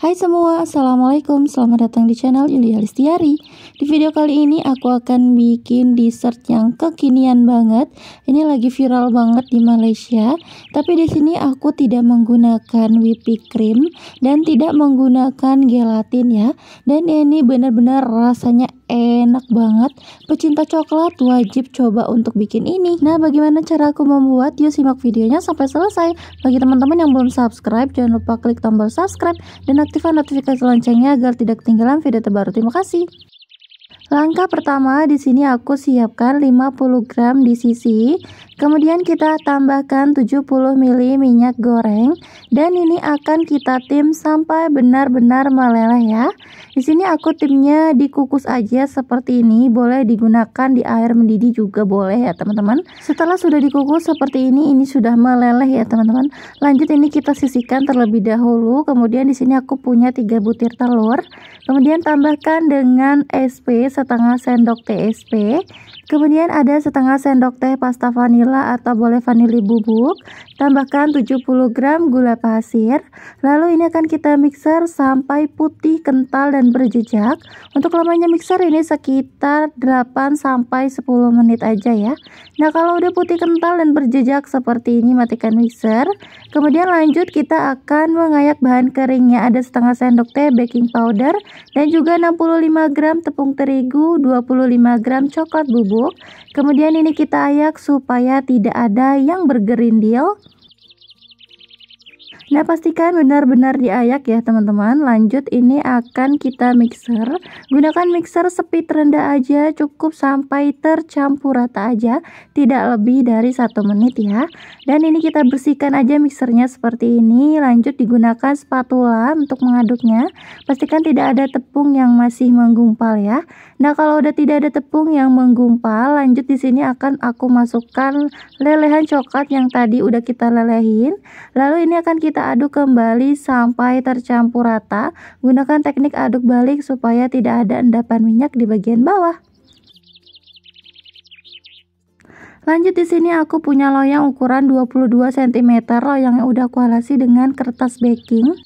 Hai semua, Assalamualaikum, selamat datang di channel Yulia Listiari. Di video kali ini aku akan bikin dessert yang kekinian banget. Ini lagi viral banget di Malaysia. Tapi di sini aku tidak menggunakan whipping cream dan tidak menggunakan gelatin ya. Dan ini benar-benar rasanya enak banget. Pecinta coklat wajib coba untuk bikin ini. Nah, bagaimana cara aku membuat? Yuk simak videonya sampai selesai. Bagi teman-teman yang belum subscribe, jangan lupa klik tombol subscribe dan aktifkan notifikasi loncengnya agar tidak ketinggalan video terbaru. Terima kasih. Langkah pertama, di sini aku siapkan 50 gram di sisi. Kemudian kita tambahkan 70 ml minyak goreng dan ini akan kita tim sampai benar-benar meleleh ya. Di sini aku timnya dikukus aja seperti ini, boleh digunakan di air mendidih juga boleh ya teman-teman. Setelah sudah dikukus seperti ini sudah meleleh ya teman-teman. Lanjut ini kita sisihkan terlebih dahulu. Kemudian di sini aku punya 3 butir telur. Kemudian tambahkan dengan SP setengah sendok TSP. Kemudian ada setengah sendok teh pasta vanila atau boleh vanili bubuk. Tambahkan 70 gram gula pasir. Lalu ini akan kita mixer sampai putih, kental dan berjejak. Untuk lamanya mixer ini sekitar 8 sampai 10 menit aja ya. Nah, kalau udah putih, kental dan berjejak seperti ini, matikan mixer. Kemudian lanjut kita akan mengayak bahan keringnya. Ada setengah sendok teh baking powder dan juga 65 gram tepung terigu, 25 gram coklat bubuk. Kemudian ini kita ayak supaya tidak ada yang bergerindil. Nah, pastikan benar-benar diayak ya teman-teman. Lanjut ini akan kita mixer. Gunakan mixer speed rendah aja, cukup sampai tercampur rata aja, tidak lebih dari 1 menit ya. Dan ini kita bersihkan aja mixernya seperti ini. Lanjut digunakan spatula untuk mengaduknya. Pastikan tidak ada tepung yang masih menggumpal ya. Nah, kalau udah tidak ada tepung yang menggumpal, lanjut di sini akan aku masukkan lelehan coklat yang tadi udah kita lelehin. Lalu ini akan kita aduk kembali sampai tercampur rata. Gunakan teknik aduk balik supaya tidak ada endapan minyak di bagian bawah. Lanjut di sini aku punya loyang ukuran 22 cm, loyang yang udah aku alasi dengan kertas baking.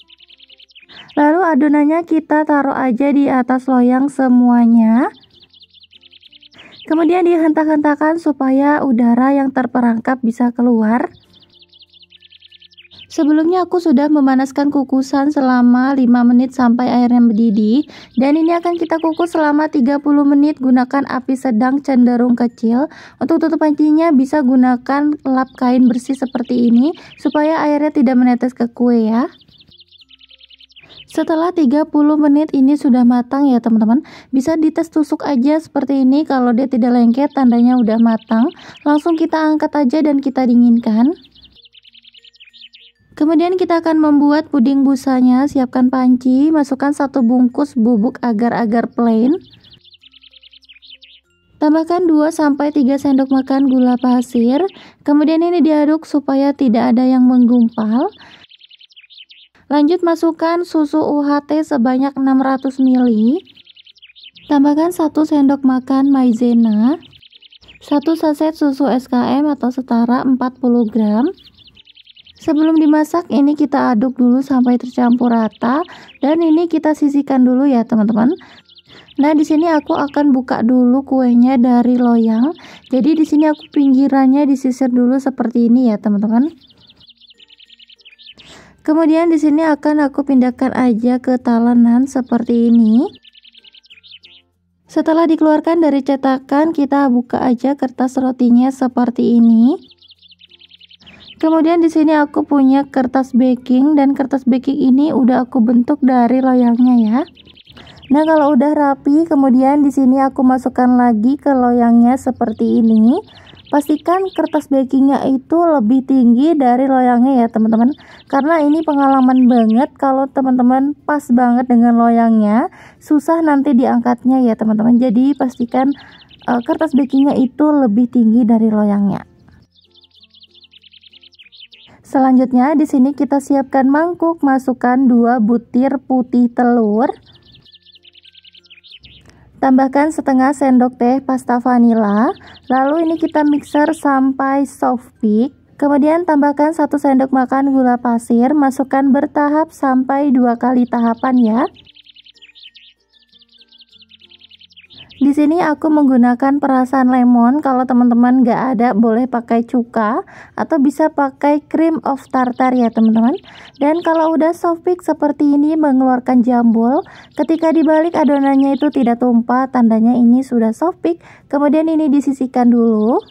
Lalu adonannya kita taruh aja di atas loyang semuanya. Kemudian dihentak-hentakan supaya udara yang terperangkap bisa keluar. Sebelumnya aku sudah memanaskan kukusan selama 5 menit sampai airnya mendidih. Dan ini akan kita kukus selama 30 menit, gunakan api sedang cenderung kecil. Untuk tutup pancinya bisa gunakan lap kain bersih seperti ini supaya airnya tidak menetes ke kue ya. Setelah 30 menit ini sudah matang ya teman-teman. Bisa dites tusuk aja seperti ini. Kalau dia tidak lengket tandanya udah matang. Langsung kita angkat aja dan kita dinginkan. Kemudian kita akan membuat puding busanya. Siapkan panci, masukkan 1 bungkus bubuk agar-agar plain. Tambahkan 2-3 sendok makan gula pasir. Kemudian ini diaduk supaya tidak ada yang menggumpal. Lanjut masukkan susu UHT sebanyak 600 ml. Tambahkan 1 sendok makan maizena. 1 saset susu SKM atau setara 40 gram. Sebelum dimasak ini kita aduk dulu sampai tercampur rata dan ini kita sisihkan dulu ya teman-teman. Nah, di sini aku akan buka dulu kuenya dari loyang. Jadi di sini aku pinggirannya disisir dulu seperti ini ya teman-teman. Kemudian di sini akan aku pindahkan aja ke talenan seperti ini. Setelah dikeluarkan dari cetakan, kita buka aja kertas rotinya seperti ini. Kemudian di sini aku punya kertas baking dan kertas baking ini udah aku bentuk dari loyangnya ya. Nah, kalau udah rapi, kemudian di sini aku masukkan lagi ke loyangnya seperti ini. Pastikan kertas bakingnya itu lebih tinggi dari loyangnya ya teman-teman. Karena ini pengalaman banget kalau teman-teman pas banget dengan loyangnya, susah nanti diangkatnya ya teman-teman. Jadi pastikan kertas bakingnya itu lebih tinggi dari loyangnya. Selanjutnya di sini kita siapkan mangkuk, masukkan 2 butir putih telur. Tambahkan setengah sendok teh pasta vanila. Lalu ini kita mixer sampai soft peak. Kemudian tambahkan 1 sendok makan gula pasir, masukkan bertahap sampai 2 kali tahapan ya. Di sini aku menggunakan perasan lemon. Kalau teman-teman nggak ada, boleh pakai cuka atau bisa pakai cream of tartar ya teman-teman. Dan kalau udah soft peak seperti ini mengeluarkan jambul, ketika dibalik adonannya itu tidak tumpah, tandanya ini sudah soft peak. Kemudian ini disisihkan dulu.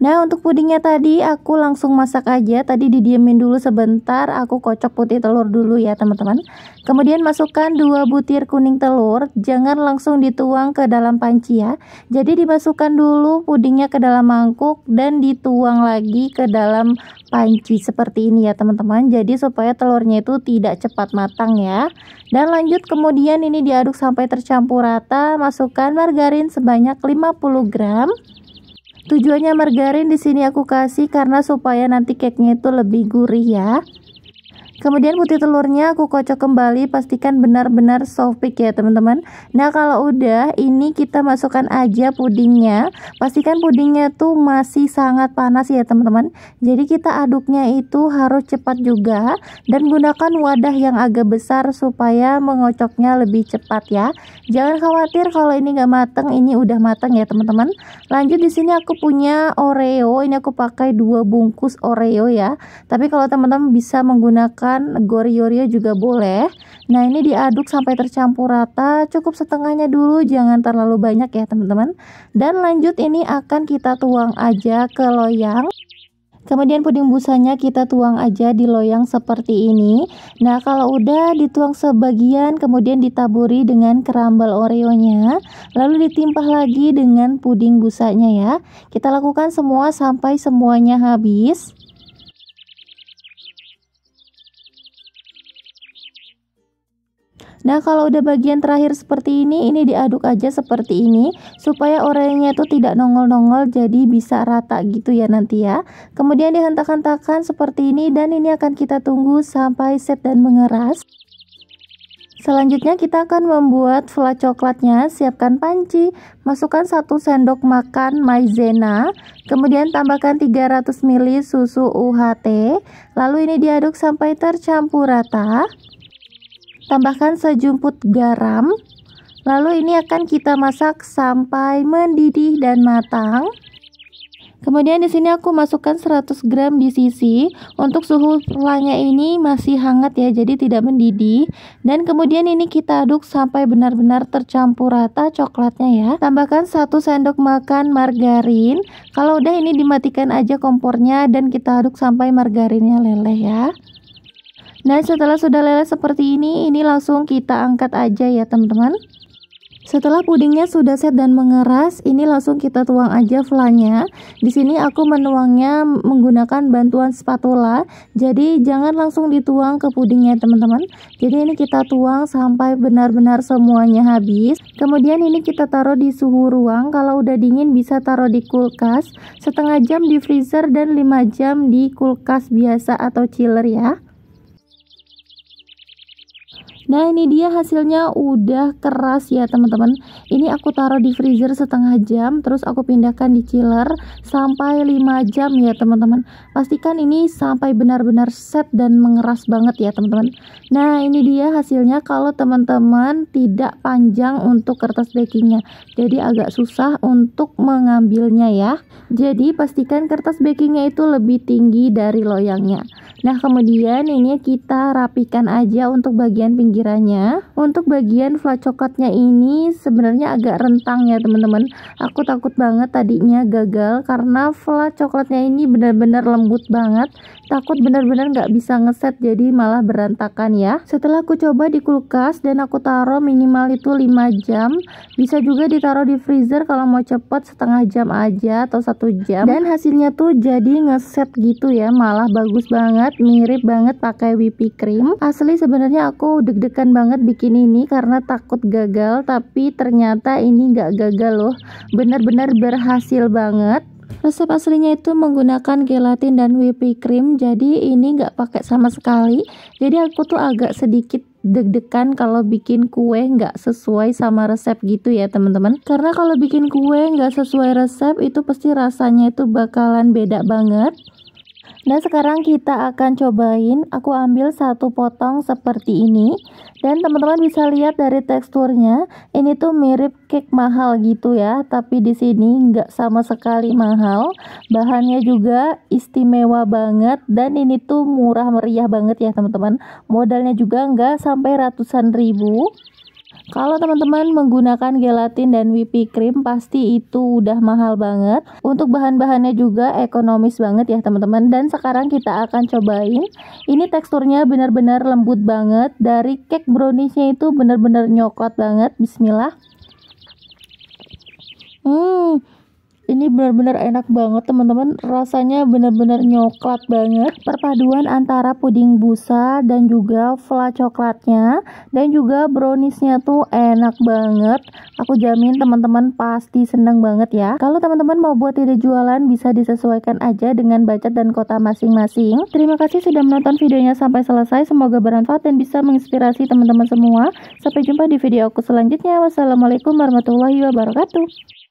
Nah, untuk pudingnya tadi aku langsung masak aja. Tadi didiemin dulu sebentar, aku kocok putih telur dulu ya teman-teman. Kemudian masukkan 2 butir kuning telur, jangan langsung dituang ke dalam panci ya. Jadi dimasukkan dulu pudingnya ke dalam mangkuk dan dituang lagi ke dalam panci seperti ini ya teman-teman. Jadi supaya telurnya itu tidak cepat matang ya. Dan lanjut kemudian ini diaduk sampai tercampur rata, masukkan margarin sebanyak 50 gram. Tujuannya margarin di sini aku kasih karena supaya nanti cake-nya itu lebih gurih ya. Kemudian putih telurnya aku kocok kembali, pastikan benar-benar soft peak ya teman-teman. Nah, kalau udah ini kita masukkan aja pudingnya. Pastikan pudingnya tuh masih sangat panas ya teman-teman. Jadi kita aduknya itu harus cepat juga dan gunakan wadah yang agak besar supaya mengocoknya lebih cepat ya. Jangan khawatir kalau ini nggak mateng, ini udah mateng ya teman-teman. Lanjut di sini aku punya Oreo, ini aku pakai 2 bungkus Oreo ya. Tapi kalau teman-teman bisa menggunakan Oreo juga boleh. Nah, ini diaduk sampai tercampur rata, cukup setengahnya dulu, jangan terlalu banyak ya teman-teman. Dan lanjut ini akan kita tuang aja ke loyang. Kemudian puding busanya kita tuang aja di loyang seperti ini. Nah, kalau udah dituang sebagian, kemudian ditaburi dengan crumble Oreonya, lalu ditimpah lagi dengan puding busanya ya. Kita lakukan semua sampai semuanya habis. Nah, kalau udah bagian terakhir seperti ini diaduk aja seperti ini supaya oreonya itu tidak nongol-nongol, jadi bisa rata gitu ya nanti ya. Kemudian dihentak-hentakan seperti ini dan ini akan kita tunggu sampai set dan mengeras. Selanjutnya kita akan membuat flan coklatnya. Siapkan panci, masukkan 1 sendok makan maizena, kemudian tambahkan 300 ml susu UHT, lalu ini diaduk sampai tercampur rata. Tambahkan sejumput garam, lalu ini akan kita masak sampai mendidih dan matang. Kemudian di sini aku masukkan 100 gram di sisi. Untuk suhu flannya ini masih hangat ya, jadi tidak mendidih. Dan kemudian ini kita aduk sampai benar-benar tercampur rata coklatnya ya. Tambahkan 1 sendok makan margarin. Kalau udah ini dimatikan aja kompornya dan kita aduk sampai margarinnya leleh ya. Nah, setelah sudah leleh seperti ini langsung kita angkat aja ya teman-teman. Setelah pudingnya sudah set dan mengeras, ini langsung kita tuang aja flannya. Di sini aku menuangnya menggunakan bantuan spatula, jadi jangan langsung dituang ke pudingnya teman-teman. Jadi ini kita tuang sampai benar-benar semuanya habis. Kemudian ini kita taruh di suhu ruang. Kalau udah dingin bisa taruh di kulkas, setengah jam di freezer dan 5 jam di kulkas biasa atau chiller ya. Nah, ini dia hasilnya udah keras ya teman-teman. Ini aku taruh di freezer setengah jam, terus aku pindahkan di chiller sampai 5 jam ya teman-teman. Pastikan ini sampai benar-benar set dan mengeras banget ya teman-teman. Nah, ini dia hasilnya. Kalau teman-teman tidak panjang untuk kertas bakingnya, jadi agak susah untuk mengambilnya ya. Jadi pastikan kertas bakingnya itu lebih tinggi dari loyangnya. Nah, kemudian ini kita rapikan aja untuk bagian pinggirannya. Untuk bagian flan coklatnya ini sebenarnya agak rentang ya teman-teman. Aku takut banget tadinya gagal karena flan coklatnya ini benar-benar lembut banget. Takut benar-benar nggak bisa ngeset, jadi malah berantakan ya. Setelah aku coba di kulkas dan aku taruh minimal itu 5 jam. Bisa juga ditaruh di freezer kalau mau cepet setengah jam aja atau 1 jam. Dan hasilnya tuh jadi ngeset gitu ya, malah bagus banget. Mirip banget pakai whipped cream. Asli sebenarnya aku deg-degan banget bikin ini karena takut gagal, tapi ternyata ini nggak gagal loh, benar-benar berhasil banget. Resep aslinya itu menggunakan gelatin dan whipped cream, jadi ini nggak pakai sama sekali. Jadi aku tuh agak sedikit deg-degan kalau bikin kue nggak sesuai sama resep gitu ya teman-teman. Karena kalau bikin kue nggak sesuai resep itu pasti rasanya itu bakalan beda banget. Nah sekarang kita akan cobain, aku ambil satu potong seperti ini. Dan teman-teman bisa lihat dari teksturnya, ini tuh mirip cake mahal gitu ya. Tapi di sini nggak sama sekali mahal. Bahannya juga istimewa banget. Dan ini tuh murah meriah banget ya teman-teman. Modalnya juga nggak sampai ratusan ribu. Kalau teman-teman menggunakan gelatin dan whipping cream pasti itu udah mahal banget. Untuk bahan-bahannya juga ekonomis banget ya teman-teman. Dan sekarang kita akan cobain. Ini teksturnya benar-benar lembut banget. Dari cake browniesnya itu benar-benar nyoklat banget. Bismillah. Ini benar-benar enak banget teman-teman, rasanya benar-benar nyoklat banget. Perpaduan antara puding busa dan juga fla coklatnya dan juga browniesnya tuh enak banget. Aku jamin teman-teman pasti seneng banget ya. Kalau teman-teman mau buat ide jualan bisa disesuaikan aja dengan budget dan kota masing-masing. Terima kasih sudah menonton videonya sampai selesai, semoga bermanfaat dan bisa menginspirasi teman-teman semua. Sampai jumpa di video aku selanjutnya. Wassalamualaikum warahmatullahi wabarakatuh.